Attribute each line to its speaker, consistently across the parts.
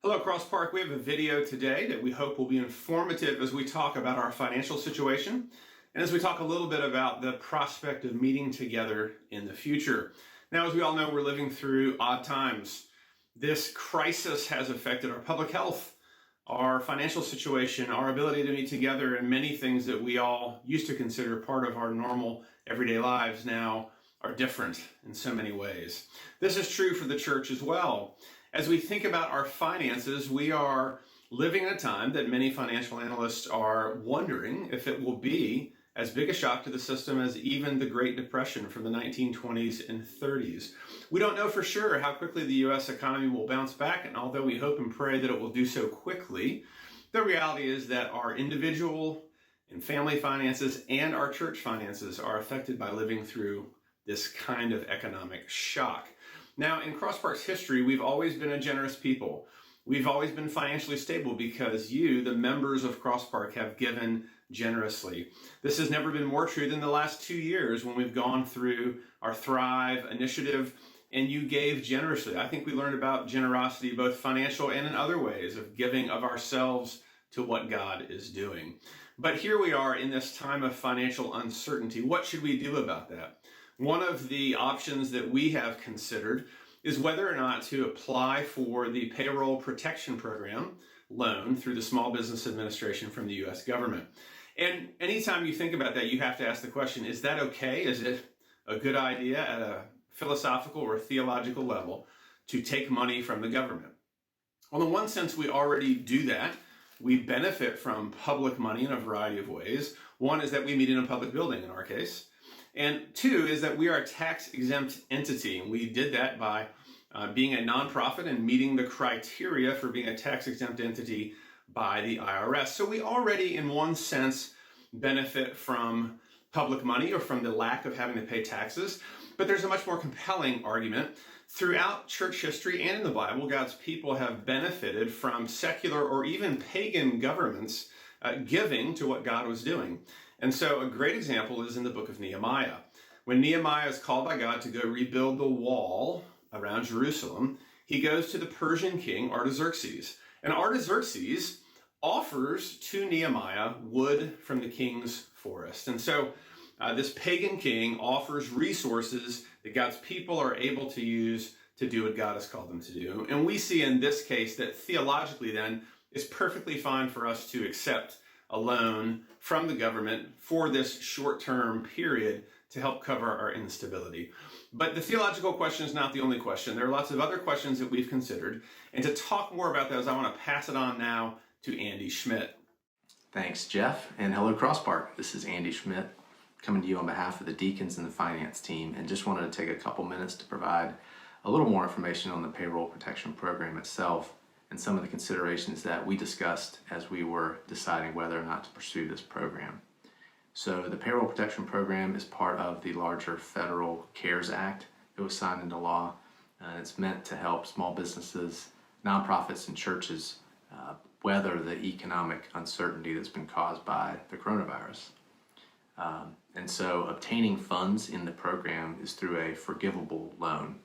Speaker 1: Hello, Cross Park. We have a video today that we hope will be informative as we talk about our financial situation and as we talk a little bit about the prospect of meeting together in the future. Now, as we all know, we're living through odd times. This crisis has affected our public health, our financial situation, our ability to meet together, and many things that we all used to consider part of our normal everyday lives now are different in so many ways. This is true for the church as well. As we think about our finances, we are living in a time that many financial analysts are wondering if it will be as big a shock to the system as even the Great Depression from the 1920s and 30s. We don't know for sure how quickly the U.S. economy will bounce back, and although we hope and pray that it will do so quickly, the reality is that our individual and family finances and our church finances are affected by living through this kind of economic shock. Now, in Cross Park's history, we've always been a generous people. We've always been financially stable because you, the members of Cross Park, have given generously. This has never been more true than the last 2 years when we've gone through our Thrive initiative and you gave generously. I think we learned about generosity, both financial and in other ways, of giving of ourselves to what God is doing. But here we are in this time of financial uncertainty. What should we do about that? One of the options that we have considered is whether or not to apply for the Payroll Protection Program loan through the Small Business Administration from the U.S. government. And anytime you think about that, you have to ask the question, is that okay? Is it a good idea at a philosophical or theological level to take money from the government? Well, in one sense, we already do that. We benefit from public money in a variety of ways. One is that we meet in a public building in our case. And two is that we are a tax-exempt entity. And we did that by being a nonprofit and meeting the criteria for being a tax-exempt entity by the IRS. So we already, in one sense, benefit from public money or from the lack of having to pay taxes. But there's a much more compelling argument. Throughout church history and in the Bible, God's people have benefited from secular or even pagan governments giving to what God was doing. And so a great example is in the book of Nehemiah. When Nehemiah is called by God to go rebuild the wall around Jerusalem, he goes to the Persian king Artaxerxes. And Artaxerxes offers to Nehemiah wood from the king's forest. And so this pagan king offers resources that God's people are able to use to do what God has called them to do. And we see in this case that theologically then it's perfectly fine for us to accept a loan from the government for this short-term period to help cover our instability. But the theological question is not the only question. There are lots of other questions that we've considered. And to talk more about those, I want to pass it on now to Andy Schmidt.
Speaker 2: Thanks, Jeff, and hello, Cross Park. This is Andy Schmidt coming to you on behalf of the deacons and the finance team, and just wanted to take a couple minutes to provide a little more information on the Payroll Protection Program itself and some of the considerations that we discussed as we were deciding whether or not to pursue this program. So the Payroll Protection Program is part of the larger federal CARES Act that was signed into law. It's meant to help small businesses, nonprofits, and churches weather the economic uncertainty that's been caused by the coronavirus. And so obtaining funds in the program is through a forgivable loan.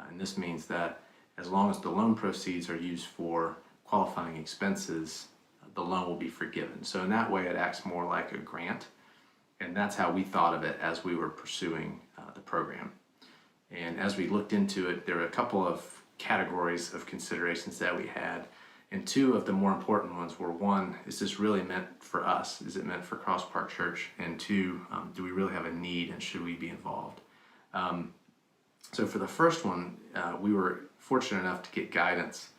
Speaker 2: And this means that as long as the loan proceeds are used for qualifying expenses, the loan will be forgiven. So in that way, it acts more like a grant. And that's how we thought of it as we were pursuing the program. And as we looked into it, there were a couple of categories of considerations that we had. And two of the more important ones were, one, is this really meant for us? Is it meant for Cross Park Church? And two, do we really have a need and should we be involved? So for the first one, we were fortunate enough to get guidance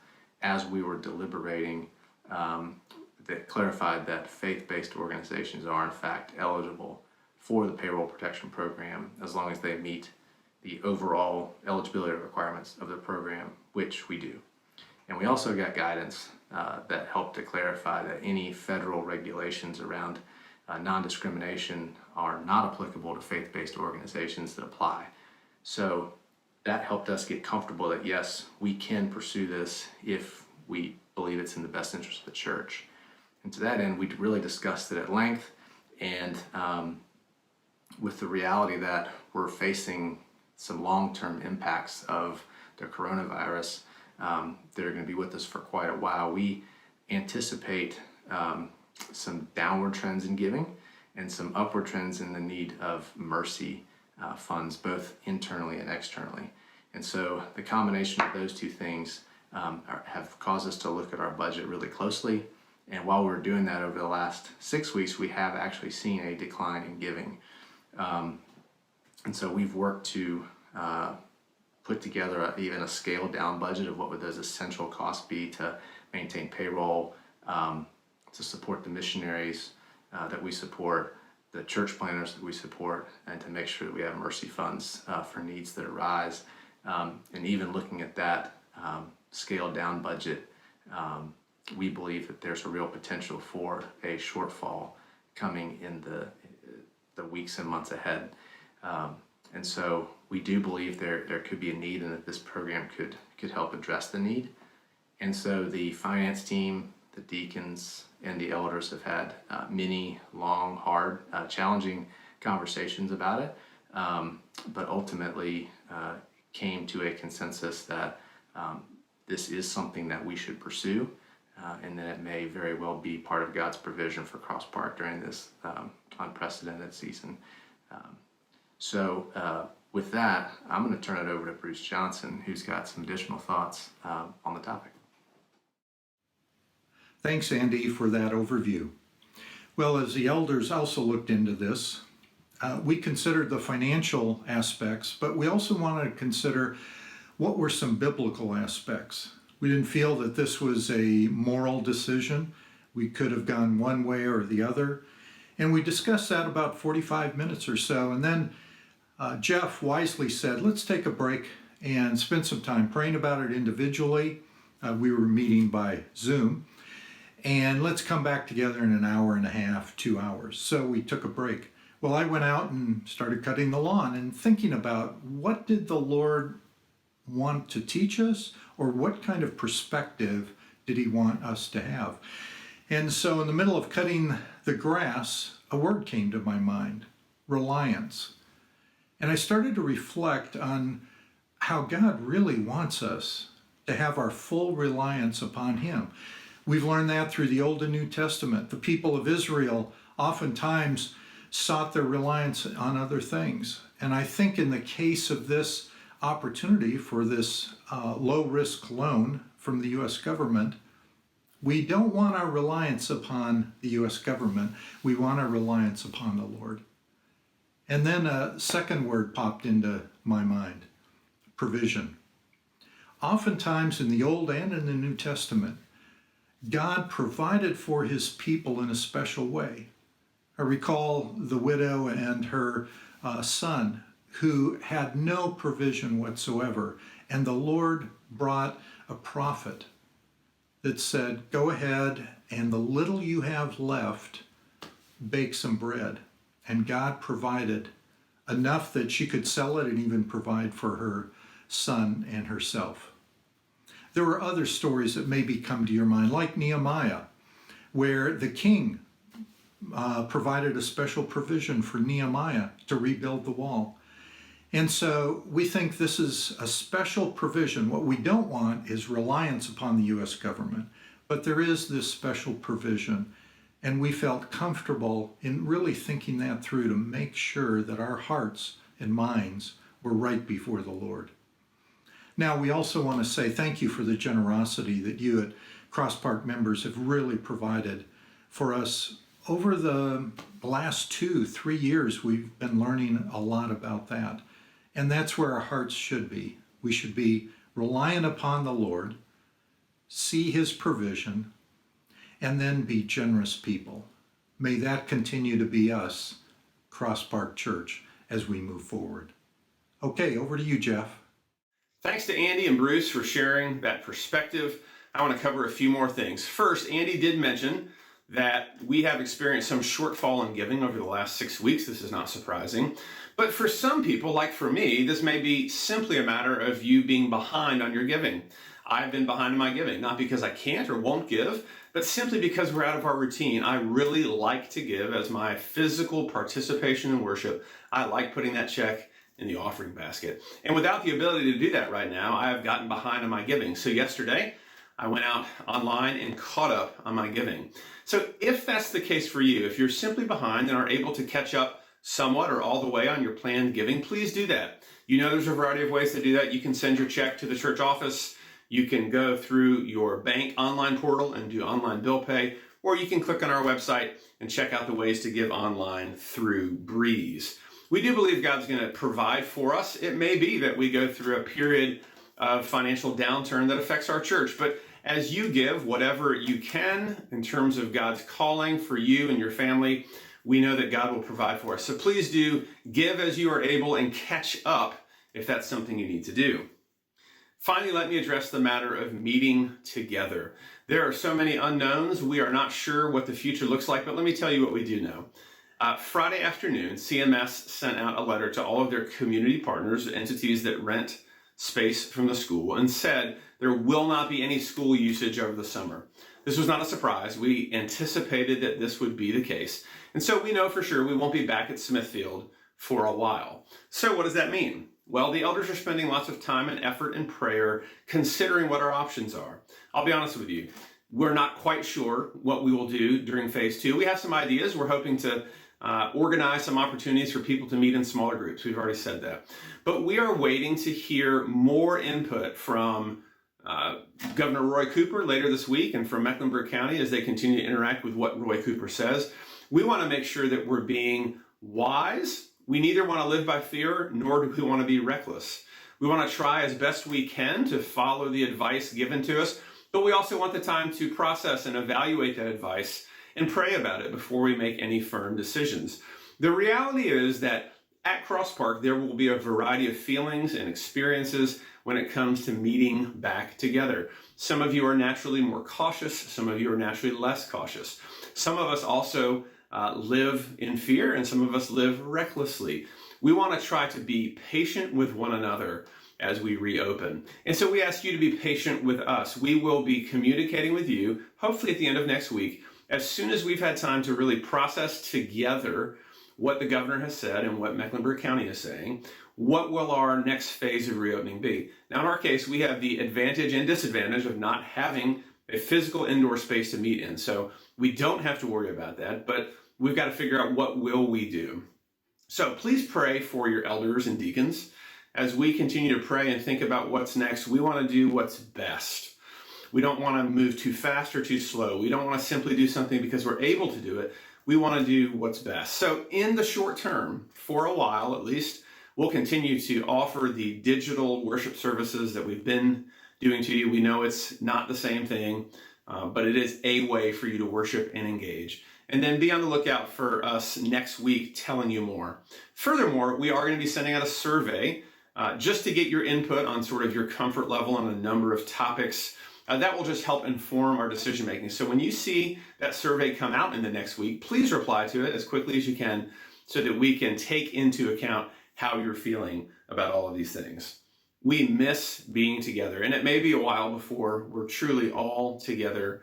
Speaker 2: as we were deliberating that clarified that faith-based organizations are in fact eligible for the Payroll Protection Program as long as they meet the overall eligibility requirements of the program, which we do. And we also got guidance that helped to clarify that any federal regulations around non-discrimination are not applicable to faith-based organizations that apply. So that helped us get comfortable that yes, we can pursue this if we believe it's in the best interest of the church. And to that end, we really discussed it at length, and with the reality that we're facing some long-term impacts of the coronavirus, that are going to be with us for quite a while. We anticipate some downward trends in giving and some upward trends in the need of mercy funds, both internally and externally. And so the combination of those two things have caused us to look at our budget really closely. And while we were doing that over the last 6 weeks, we have actually seen a decline in giving. And so we've worked to put together even a scaled down budget of what would those essential costs be to maintain payroll, to support the missionaries that we support, the church planners that we support, and to make sure that we have mercy funds for needs that arise. And even looking at that scaled down budget, we believe that there's a real potential for a shortfall coming in the weeks and months ahead. And so we do believe there could be a need and that this program could help address the need. And so the finance team, the deacons, and the elders have had many long, hard, challenging conversations about it, but ultimately came to a consensus that this is something that we should pursue, and that it may very well be part of God's provision for Cross Park during this unprecedented season. So with that, I'm going to turn it over to Bruce Johnson, who's got some additional thoughts on the topic.
Speaker 3: Thanks, Andy, for that overview. Well, as the elders also looked into this, we considered the financial aspects, but we also wanted to consider what were some biblical aspects. We didn't feel that this was a moral decision. We could have gone one way or the other. And we discussed that about 45 minutes or so. And then Jeff wisely said, let's take a break and spend some time praying about it individually. We were meeting by Zoom. And let's come back together in an hour and a half, 2 hours. So we took a break. Well, I went out and started cutting the lawn and thinking about what did the Lord want to teach us, or what kind of perspective did he want us to have? And so in the middle of cutting the grass, a word came to my mind: reliance. And I started to reflect on how God really wants us to have our full reliance upon him. We've learned that through the Old and New Testament. The people of Israel oftentimes sought their reliance on other things. And I think in the case of this opportunity for this low-risk loan from the U.S. government, we don't want our reliance upon the U.S. government. We want our reliance upon the Lord. And then a second word popped into my mind: provision. Oftentimes in the Old and in the New Testament, God provided for his people in a special way. I recall the widow and her son who had no provision whatsoever, and the Lord brought a prophet that said, go ahead, and the little you have left, bake some bread. And God provided enough that she could sell it and even provide for her son and herself. There were other stories that maybe come to your mind, like Nehemiah, where the king provided a special provision for Nehemiah to rebuild the wall. And so we think this is a special provision. What we don't want is reliance upon the U.S. government, but there is this special provision, and we felt comfortable in really thinking that through to make sure that our hearts and minds were right before the Lord. Now, we also want to say thank you for the generosity that you at Cross Park members have really provided for us. Over the last 2-3 years, we've been learning a lot about that. And that's where our hearts should be. We should be reliant upon the Lord, see his provision, and then be generous people. May that continue to be us, Cross Park Church, as we move forward. Okay, over to you, Jeff.
Speaker 1: Thanks to Andy and Bruce for sharing that perspective. I want to cover a few more things. First, Andy did mention that we have experienced some shortfall in giving over the last 6 weeks. This is not surprising. But for some people, like for me, this may be simply a matter of you being behind on your giving. I've been behind in my giving, not because I can't or won't give, but simply because we're out of our routine. I really like to give as my physical participation in worship. I like putting that check in the offering basket. And without the ability to do that right now, I have gotten behind on my giving. So yesterday, I went out online and caught up on my giving. So if that's the case for you, if you're simply behind and are able to catch up somewhat or all the way on your planned giving, please do that. You know there's a variety of ways to do that. You can send your check to the church office. You can go through your bank online portal and do online bill pay, or you can click on our website and check out the ways to give online through Breeze. We do believe God's going to provide for us. It may be that we go through a period of financial downturn that affects our church, but as you give whatever you can in terms of God's calling for you and your family, we know that God will provide for us. So please do give as you are able and catch up if that's something you need to do. Finally, let me address the matter of meeting together. There are so many unknowns. We are not sure what the future looks like, but let me tell you what we do know. Friday afternoon, CMS sent out a letter to all of their community partners, entities that rent space from the school, and said there will not be any school usage over the summer. This was not a surprise. We anticipated that this would be the case. And so we know for sure we won't be back at Smithfield for a while. So what does that mean? Well, the elders are spending lots of time and effort and prayer considering what our options are. I'll be honest with you. We're not quite sure what we will do during phase 2. We have some ideas. We're hoping to organize some opportunities for people to meet in smaller groups. We've already said that. But we are waiting to hear more input from Governor Roy Cooper later this week and from Mecklenburg County as they continue to interact with what Roy Cooper says. We want to make sure that we're being wise. We neither want to live by fear, nor do we want to be reckless. We want to try as best we can to follow the advice given to us, but we also want the time to process and evaluate that advice and pray about it before we make any firm decisions. The reality is that at Cross Park, there will be a variety of feelings and experiences when it comes to meeting back together. Some of you are naturally more cautious. Some of you are naturally less cautious. Some of us also live in fear, and some of us live recklessly. We want to try to be patient with one another as we reopen. And so we ask you to be patient with us. We will be communicating with you, hopefully at the end of next week, as soon as we've had time to really process together what the governor has said and what Mecklenburg County is saying. What will our next phase of reopening be? Now, in our case, we have the advantage and disadvantage of not having a physical indoor space to meet in. So we don't have to worry about that, but we've got to figure out what will we do. So please pray for your elders and deacons. As we continue to pray and think about what's next, we want to do what's best. We don't want to move too fast or too slow. We don't want to simply do something because we're able to do it. We want to do what's best. So in the short term, for a while at least, we'll continue to offer the digital worship services that we've been doing to you. We know it's not the same thing, but it is a way for you to worship and engage. And then be on the lookout for us next week telling you more. Furthermore, we are going to be sending out a survey just to get your input on sort of your comfort level on a number of topics. That will just help inform our decision making. So when you see that survey come out in the next week, please reply to it as quickly as you can so that we can take into account how you're feeling about all of these things. We miss being together, and it may be a while before we're truly all together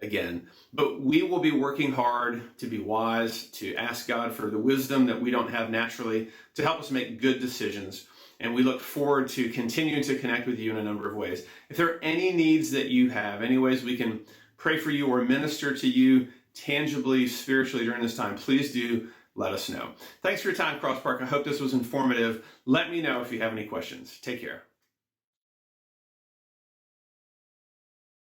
Speaker 1: again. But we will be working hard to be wise, to ask God for the wisdom that we don't have naturally, to help us make good decisions. And we look forward to continuing to connect with you in a number of ways. If there are any needs that you have, any ways we can pray for you or minister to you tangibly, spiritually during this time, please do let us know. Thanks for your time, Cross Park. I hope this was informative. Let me know if you have any questions. Take care.